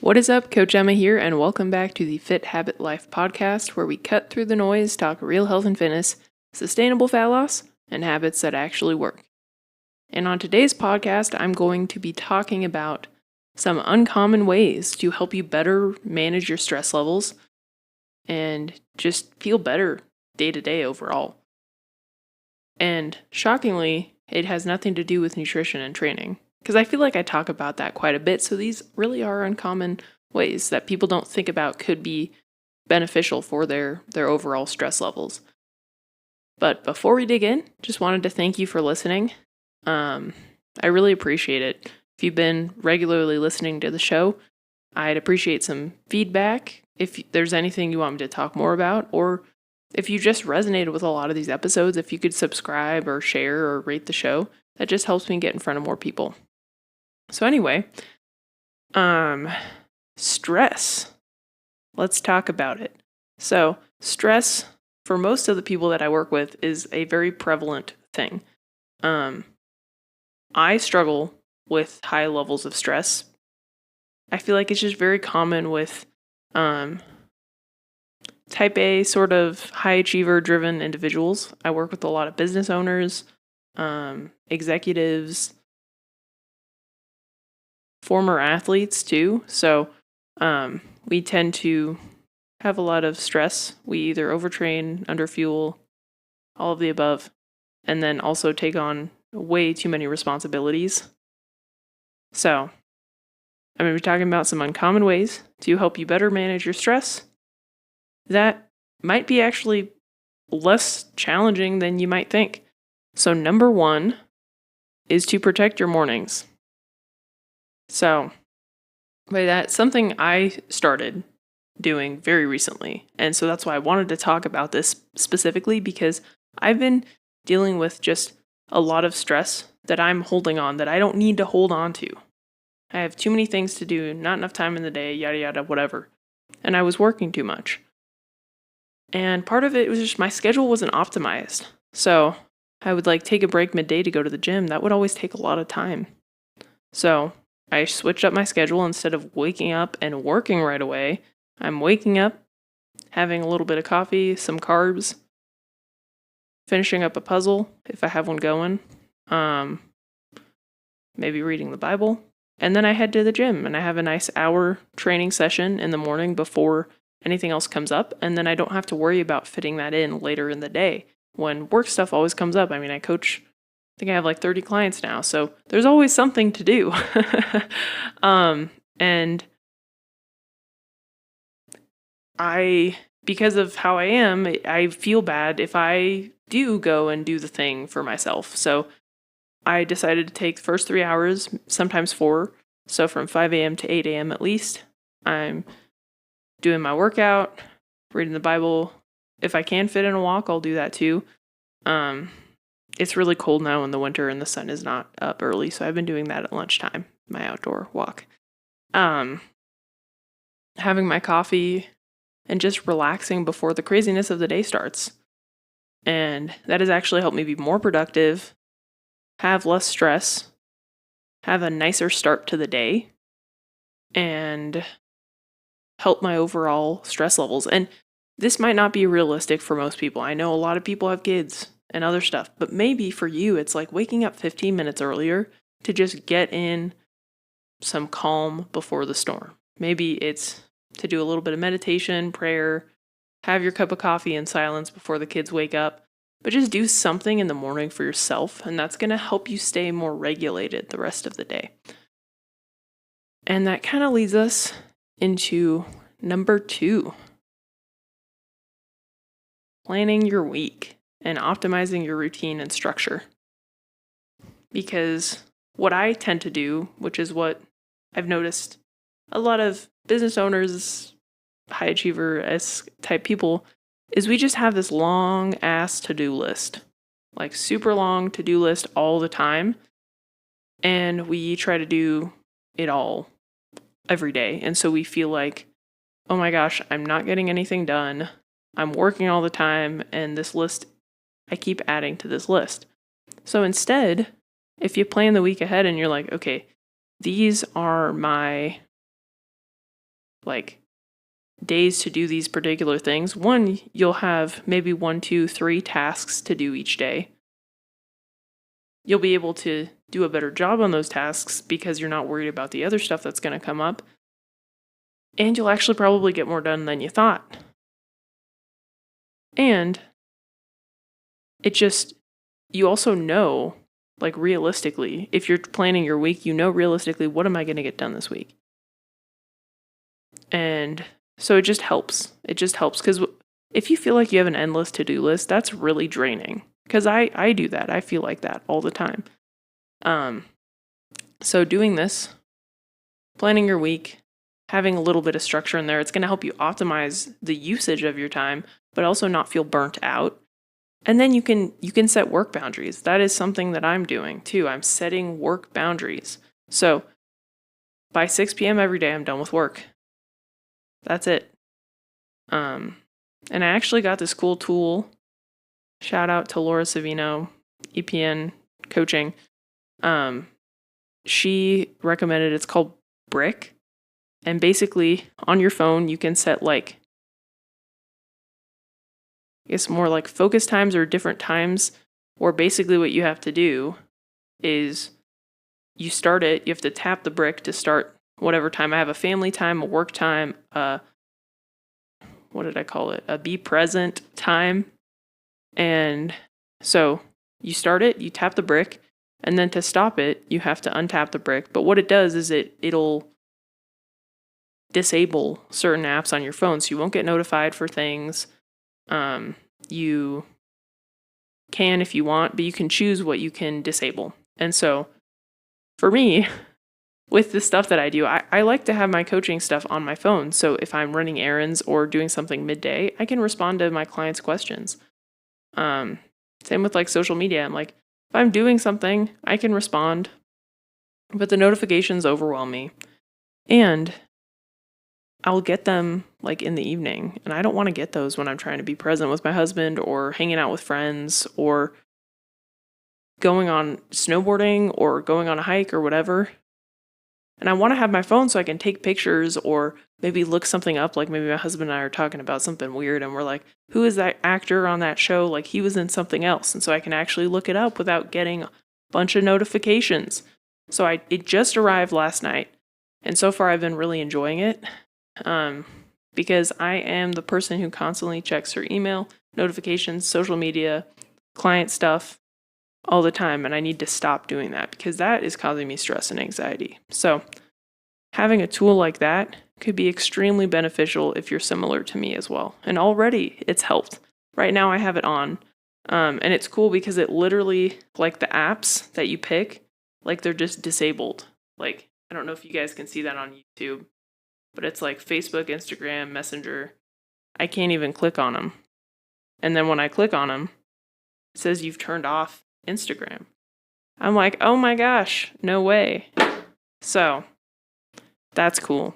What is up? Coach Emma here, and welcome back to the Fit Habit Life podcast, where we cut through the noise, talk real health and fitness, sustainable fat loss, and habits that actually work. And on today's podcast, I'm going to be talking about some uncommon ways to help you better manage your stress levels and just feel better day to day overall. And shockingly, it has nothing to do with nutrition and training, because I feel like I talk about that quite a bit. So these really are uncommon ways that people don't think about could be beneficial for their overall stress levels. But before we dig in, just wanted to thank you for listening. I really appreciate it. If you've been regularly listening to the show, I'd appreciate some feedback if there's anything you want me to talk more about, or if you just resonated with a lot of these episodes, if you could subscribe or share or rate the show, that just helps me get in front of more people. So anyway, stress. Let's talk about it. So stress, for most of the people that I work with, is a very prevalent thing. I struggle with high levels of stress. I feel like it's just very common with type A, sort of high achiever driven individuals. I work with a lot of business owners, executives, former athletes too. So we tend to have a lot of stress. We either overtrain, underfuel, all of the above, and then also take on way too many responsibilities. So I'm going to be talking about some uncommon ways to help you better manage your stress that might be actually less challenging than you might think. So number one is to protect your mornings. So by that, something I started doing very recently. And so that's why I wanted to talk about this specifically, because I've been dealing with just a lot of stress that I'm holding on that I don't need to hold on to. I have too many things to do, not enough time in the day, yada yada, whatever. And I was working too much. And part of it was just my schedule wasn't optimized. So I would take a break midday to go to the gym. That would always take a lot of time. So I switched up my schedule. Instead of waking up and working right away, I'm waking up, having a little bit of coffee, some carbs, finishing up a puzzle if I have one going, maybe reading the Bible, and then I head to the gym and I have a nice hour training session in the morning before anything else comes up, and then I don't have to worry about fitting that in later in the day when work stuff always comes up. I mean, I coach, I think I have 30 clients now, so there's always something to do. And because of how I am, I feel bad if I do go and do the thing for myself. So I decided to take the first 3 hours, sometimes 4. So from 5 a.m. to 8 a.m. at least, I'm doing my workout, reading the Bible. If I can fit in a walk, I'll do that too. It's really cold now in the winter and the sun is not up early, so I've been doing that at lunchtime, my outdoor walk. Having my coffee and just relaxing before the craziness of the day starts. And that has actually helped me be more productive, have less stress, have a nicer start to the day, and help my overall stress levels. And this might not be realistic for most people. I know a lot of people have kids and other stuff, but maybe for you, it's like waking up 15 minutes earlier to just get in some calm before the storm. Maybe it's to do a little bit of meditation, prayer, have your cup of coffee in silence before the kids wake up, but just do something in the morning for yourself, and that's going to help you stay more regulated the rest of the day. And that kind of leads us into number 2. Planning your week and optimizing your routine and structure. Because what I tend to do, which is what I've noticed a lot of business owners, high achiever-esque type people, is we just have this long ass to-do list. Super long to-do list all the time. And we try to do it all every day. And so we feel like, oh my gosh, I'm not getting anything done. I'm working all the time, and this list, I keep adding to this list. So instead, if you plan the week ahead and you're like, okay, these are my like days to do these particular things, one, you'll have maybe 1, 2, 3 tasks to do each day. You'll be able to do a better job on those tasks because you're not worried about the other stuff that's going to come up. And you'll actually probably get more done than you thought. And you also know, like realistically, if you're planning your week, you know realistically, what am I going to get done this week? And so it just helps. It just helps because if you feel like you have an endless to-do list, that's really draining. Because I do that. I feel like that all the time. So doing this, planning your week, having a little bit of structure in there, it's going to help you optimize the usage of your time, but also not feel burnt out. And then you can set work boundaries. That is something that I'm doing too. I'm setting work boundaries. So by 6 p.m. every day, I'm done with work. That's it. And I actually got this cool tool. Shout out to Laura Savino, EPN Coaching. She recommended, it's called Brick. And basically on your phone, you can set like, I guess more like focus times or different times, or basically what you have to do is you start it, you have to tap the brick to start whatever time. I have a family time, a work time, what did I call it? A be present time. And so you start it, you tap the brick, and then to stop it, you have to untap the brick. But what it does is it'll disable certain apps on your phone, so you won't get notified for things. You can if you want, but you can choose what you can disable. And so for me, with the stuff that I do, I like to have my coaching stuff on my phone. So if I'm running errands or doing something midday, I can respond to my clients' questions. Same with like social media. I'm like, if I'm doing something, I can respond, but the notifications overwhelm me. And I'll get them like in the evening, and I don't want to get those when I'm trying to be present with my husband or hanging out with friends or going on snowboarding or going on a hike or whatever. And I want to have my phone so I can take pictures or maybe look something up. Like maybe my husband and I are talking about something weird and we're like, who is that actor on that show? Like he was in something else. And so I can actually look it up without getting a bunch of notifications. So it just arrived last night. And so far I've been really enjoying it. Because I am the person who constantly checks her email, notifications, social media, client stuff all the time. And I need to stop doing that because that is causing me stress and anxiety. So having a tool like that could be extremely beneficial if you're similar to me as well. And already it's helped. Right now I have it on. And it's cool because it literally, like the apps that you pick, like they're just disabled. Like, I don't know if you guys can see that on YouTube, but it's like Facebook, Instagram, Messenger. I can't even click on them. And then when I click on them, it says you've turned off Instagram. I'm like, oh my gosh, no way. So that's cool.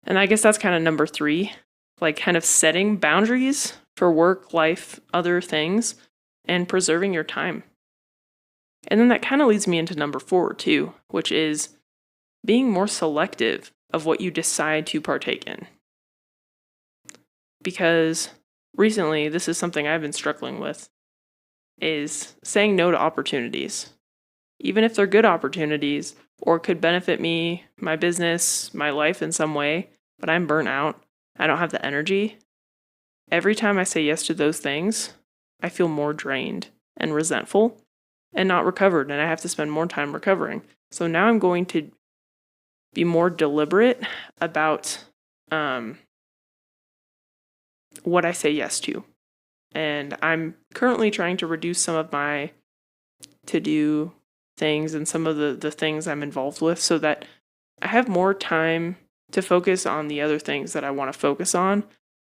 And I guess that's kind of number 3, like kind of setting boundaries for work, life, other things, and preserving your time. And then that kind of leads me into number 4 too, which is being more selective of what you decide to partake in. Because recently, this is something I've been struggling with, is saying no to opportunities. Even if they're good opportunities or could benefit me, my business, my life in some way, but I'm burnt out, I don't have the energy. Every time I say yes to those things, I feel more drained and resentful and not recovered, and I have to spend more time recovering. So now I'm going to be more deliberate about what I say yes to. And I'm currently trying to reduce some of my to-do things and some of the things I'm involved with so that I have more time to focus on the other things that I want to focus on.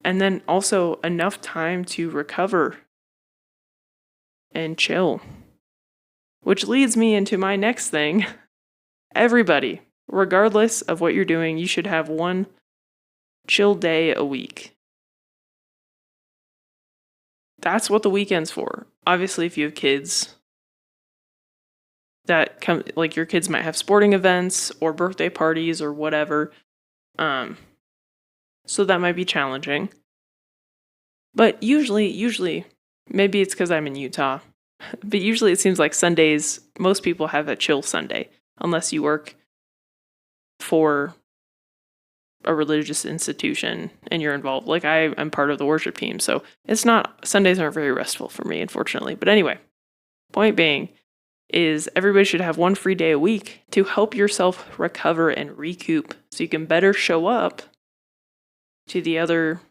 And then also enough time to recover and chill. Which leads me into my next thing. Everybody, regardless of what you're doing, you should have one chill day a week. That's what the weekend's for. Obviously, if you have kids that come, like your kids might have sporting events or birthday parties or whatever. So that might be challenging. But usually, maybe it's because I'm in Utah, but usually it seems like Sundays, most people have a chill Sunday, unless you work for a religious institution and you're involved. Like I'm part of the worship team, so Sundays aren't very restful for me, unfortunately. But anyway, point being is everybody should have one free day a week to help yourself recover and recoup so you can better show up to the other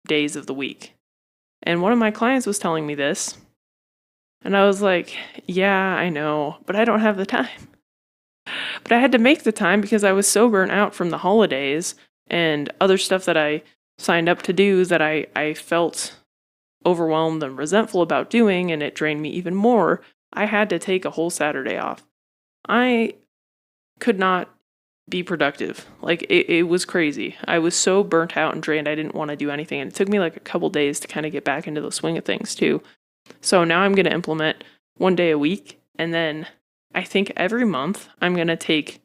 days of the week. And one of my clients was telling me this, and I was like, yeah, I know, but I don't have the time. But I had to make the time because I was so burnt out from the holidays and other stuff that I signed up to do that I felt overwhelmed and resentful about doing, and it drained me even more. I had to take a whole Saturday off. I could not be productive. Like, it was crazy. I was so burnt out and drained, I didn't want to do anything. And it took me like a couple days to kind of get back into the swing of things, too. So now I'm going to implement one day a week. And then I think every month I'm going to take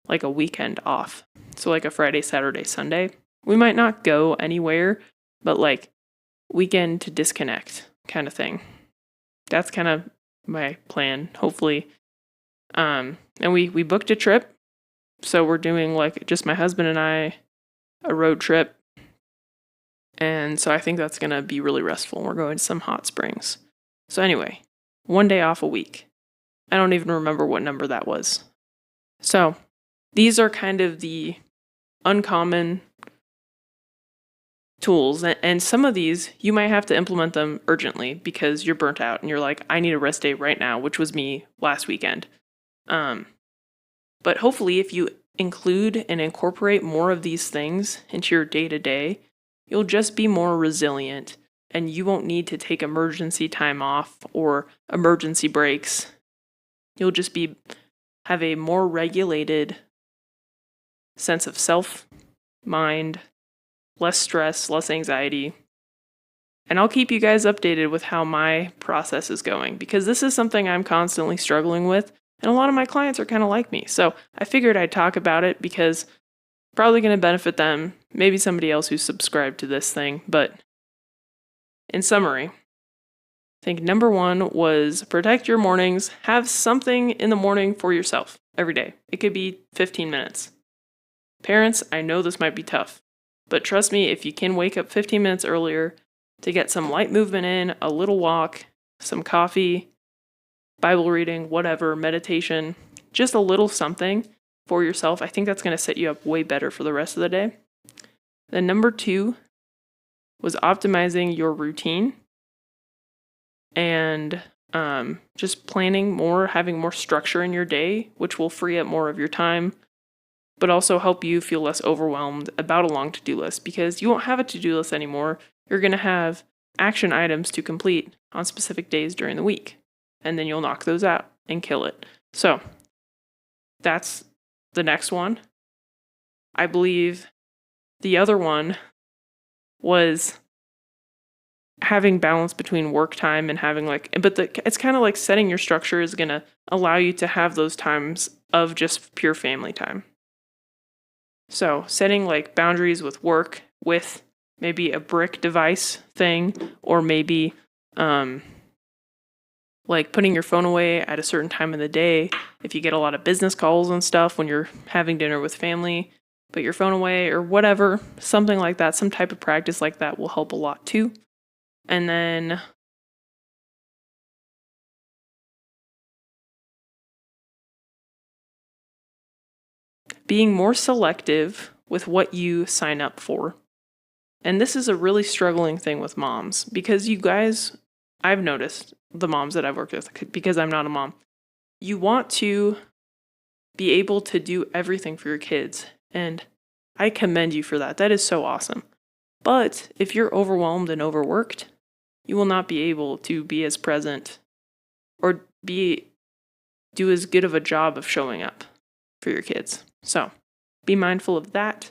like a weekend off. So like a Friday, Saturday, Sunday. We might not go anywhere, but like weekend to disconnect kind of thing. That's kind of my plan, hopefully. And we booked a trip. So we're doing like just my husband and I, a road trip. And so I think that's going to be really restful. We're going to some hot springs. So anyway, one day off a week. I don't even remember what number that was. So these are kind of the uncommon tools. And some of these, you might have to implement them urgently because you're burnt out and you're like, I need a rest day right now, which was me last weekend. But hopefully if you include and incorporate more of these things into your day-to-day, you'll just be more resilient and you won't need to take emergency time off or emergency breaks. You'll just have a more regulated sense of self, mind, less stress, less anxiety. And I'll keep you guys updated with how my process is going because this is something I'm constantly struggling with. And a lot of my clients are kind of like me. So I figured I'd talk about it because probably going to benefit them, maybe somebody else who's subscribed to this thing. But in summary, I think number 1 was protect your mornings. Have something in the morning for yourself every day. It could be 15 minutes. Parents, I know this might be tough, but trust me, if you can wake up 15 minutes earlier to get some light movement in, a little walk, some coffee, Bible reading, whatever, meditation, just a little something for yourself, I think that's going to set you up way better for the rest of the day. Then number 2 was optimizing your routine and just planning more, having more structure in your day, which will free up more of your time, but also help you feel less overwhelmed about a long to-do list because you won't have a to-do list anymore. You're going to have action items to complete on specific days during the week. And then you'll knock those out and kill it. So that's the next one. I believe the other one was having balance between work time and having it's kind of like setting your structure is going to allow you to have those times of just pure family time. So setting like boundaries with work, with maybe a brick device thing, or maybe like putting your phone away at a certain time of the day. If you get a lot of business calls and stuff when you're having dinner with family, put your phone away or whatever, something like that, some type of practice like that will help a lot too. And then being more selective with what you sign up for. And this is a really struggling thing with moms because you guys, I've noticed the moms that I've worked with, because I'm not a mom, you want to be able to do everything for your kids. And I commend you for that. That is so awesome. But if you're overwhelmed and overworked, you will not be able to be as present or do as good of a job of showing up for your kids. So be mindful of that.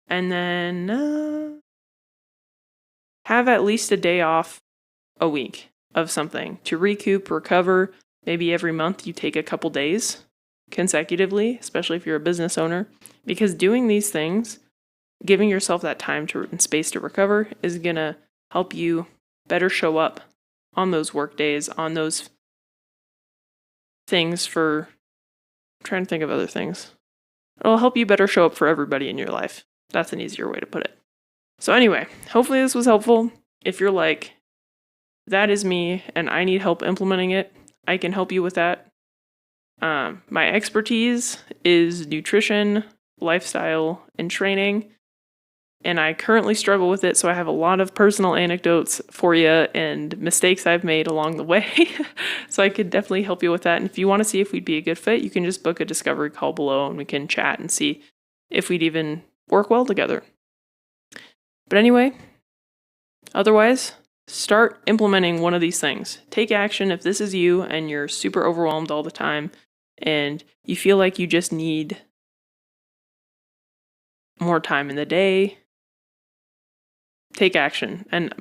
And then have at least a day off a week of something to recoup, recover. Maybe every month you take a couple days consecutively, especially if you're a business owner, because doing these things giving yourself that time and space to recover is going to help you better show up on those work days, on those things I'm trying to think of other things. It'll help you better show up for everybody in your life. That's an easier way to put it. So anyway, hopefully this was helpful. If you're like, that is me and I need help implementing it, I can help you with that. My expertise is nutrition, lifestyle, and training. And I currently struggle with it, so I have a lot of personal anecdotes for you and mistakes I've made along the way. So I could definitely help you with that. And if you want to see if we'd be a good fit, you can just book a discovery call below and we can chat and see if we'd even work well together. But anyway, otherwise, start implementing one of these things. Take action if this is you and you're super overwhelmed all the time and you feel like you just need more time in the day. Take action. And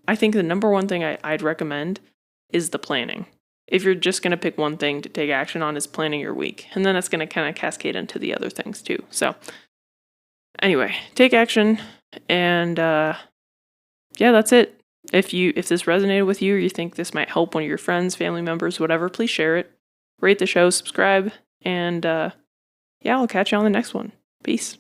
I think the number one thing I'd recommend is the planning. If you're just going to pick one thing to take action on, is planning your week. And then it's going to kind of cascade into the other things too. So anyway, take action. And yeah, that's it. If this resonated with you or you think this might help one of your friends, family members, whatever, please share it. Rate the show, subscribe. And yeah, I'll catch you on the next one. Peace.